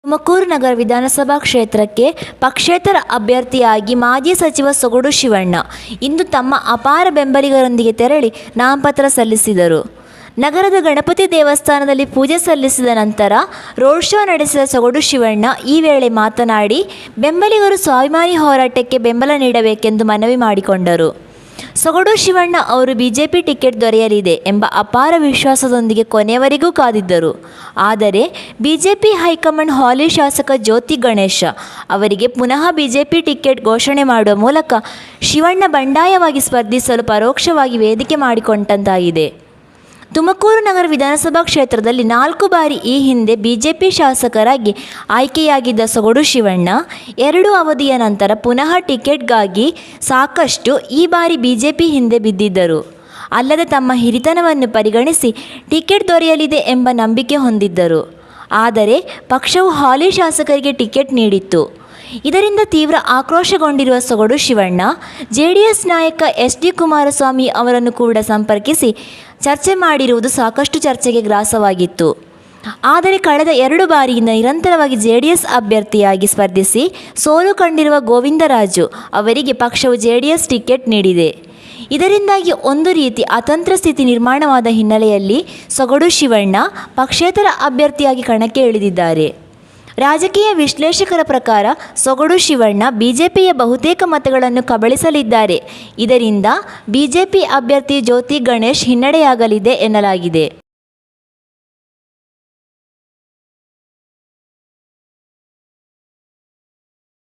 ತುಮಕೂರು ನಗರ ವಿಧಾನಸಭಾ ಕ್ಷೇತ್ರಕ್ಕೆ ಪಕ್ಷೇತರ ಅಭ್ಯರ್ಥಿಯಾಗಿ ಮಾಜಿ ಸಚಿವ ಸೊಗಡು ಶಿವಣ್ಣ ಇಂದು ತಮ್ಮ ಅಪಾರ ಬೆಂಬಲಿಗರೊಂದಿಗೆ ತೆರಳಿ ನಾಮಪತ್ರ ಸಲ್ಲಿಸಿದರು. ನಗರದ ಗಣಪತಿ ದೇವಸ್ಥಾನದಲ್ಲಿ ಪೂಜೆ ಸಲ್ಲಿಸಿದ ನಂತರ ರೋಡ್ ಶೋ ನಡೆಸಿದ ಸೊಗಡು ಶಿವಣ್ಣ ಈ ವೇಳೆ ಮಾತನಾಡಿ, ಬೆಂಬಲಿಗರು ಸ್ವಾಭಿಮಾನಿ ಹೋರಾಟಕ್ಕೆ ಬೆಂಬಲ ನೀಡಬೇಕೆಂದು ಮನವಿ ಮಾಡಿಕೊಂಡರು. ಸೊಗಡು ಶಿವಣ್ಣ ಅವರು ಬಿಜೆಪಿ ಟಿಕೆಟ್ ದೊರೆಯಲಿದೆ ಎಂಬ ಅಪಾರ ವಿಶ್ವಾಸದೊಂದಿಗೆ ಕೊನೆಯವರೆಗೂ ಕಾದಿದ್ದರು. ಆದರೆ ಬಿಜೆಪಿ ಹೈಕಮಾಂಡ್ ಹಾಲಿ ಶಾಸಕ ಜ್ಯೋತಿ ಗಣೇಶ್ ಅವರಿಗೆ ಪುನಃ ಬಿಜೆಪಿ ಟಿಕೆಟ್ ಘೋಷಣೆ ಮಾಡುವ ಮೂಲಕ ಶಿವಣ್ಣ ಬಂಡಾಯವಾಗಿ ಸ್ಪರ್ಧಿಸಲು ಪರೋಕ್ಷವಾಗಿ ವೇದಿಕೆ ಮಾಡಿಕೊಂಡಂತಾಗಿದೆ. ತುಮಕೂರು ನಗರ ವಿಧಾನಸಭಾ ಕ್ಷೇತ್ರದಲ್ಲಿ 4 ಬಾರಿ ಈ ಹಿಂದೆ ಬಿಜೆಪಿ ಶಾಸಕರಾಗಿ ಆಯ್ಕೆಯಾಗಿದ್ದ ಸೊಗಡು ಶಿವಣ್ಣ 2 ಅವಧಿಯ ನಂತರ ಪುನಃ ಟಿಕೆಟ್ಗಾಗಿ ಸಾಕಷ್ಟು ಈ ಬಾರಿ ಬಿಜೆಪಿ ಹಿಂದೆ ಬಿದ್ದಿದ್ದರು. ಅಲ್ಲದೆ ತಮ್ಮ ಹಿರಿತನವನ್ನು ಪರಿಗಣಿಸಿ ಟಿಕೆಟ್ ದೊರೆಯಲಿದೆ ಎಂಬ ನಂಬಿಕೆ ಹೊಂದಿದ್ದರು. ಆದರೆ ಪಕ್ಷವು ಹಾಲಿ ಶಾಸಕರಿಗೆ ಟಿಕೆಟ್ ನೀಡಿತ್ತು. ಇದರಿಂದ ತೀವ್ರ ಆಕ್ರೋಶಗೊಂಡಿರುವ ಸೊಗಡು ಶಿವಣ್ಣ ಜೆಡಿಎಸ್ ನಾಯಕ ಎಚ್.ಡಿ. ಕುಮಾರಸ್ವಾಮಿ ಅವರನ್ನು ಕೂಡ ಸಂಪರ್ಕಿಸಿ ಚರ್ಚೆ ಮಾಡಿರುವುದು ಸಾಕಷ್ಟು ಚರ್ಚೆಗೆ ಗ್ರಾಸವಾಗಿತ್ತು. ಆದರೆ ಕಳೆದ 2 ಬಾರಿಯಿಂದ ನಿರಂತರವಾಗಿ ಜೆಡಿಎಸ್ ಅಭ್ಯರ್ಥಿಯಾಗಿ ಸ್ಪರ್ಧಿಸಿ ಸೋಲು ಕಂಡಿರುವ ಗೋವಿಂದರಾಜು ಅವರಿಗೆ ಪಕ್ಷವು ಜೆಡಿಎಸ್ ಟಿಕೆಟ್ ನೀಡಿದೆ. ಇದರಿಂದಾಗಿ ಒಂದು ರೀತಿ ಅತಂತ್ರ ಸ್ಥಿತಿ ನಿರ್ಮಾಣವಾದ ಹಿನ್ನೆಲೆಯಲ್ಲಿ ಸೊಗಡು ಶಿವಣ್ಣ ಪಕ್ಷೇತರ ಅಭ್ಯರ್ಥಿಯಾಗಿ ಕಣಕ್ಕೆ ಇಳಿದಿದ್ದಾರೆ. ರಾಜಕೀಯ ವಿಶ್ಲೇಷಕರ ಪ್ರಕಾರ ಸೊಗಡು ಶಿವಣ್ಣ ಬಿಜೆಪಿಯ ಬಹುತೇಕ ಮತಗಳನ್ನು ಕಬಳಿಸಲಿದ್ದಾರೆ. ಇದರಿಂದ ಬಿಜೆಪಿ ಅಭ್ಯರ್ಥಿ ಜ್ಯೋತಿ ಗಣೇಶ್ ಹಿನ್ನಡೆಯಾಗಲಿದೆ ಎನ್ನಲಾಗಿದೆ.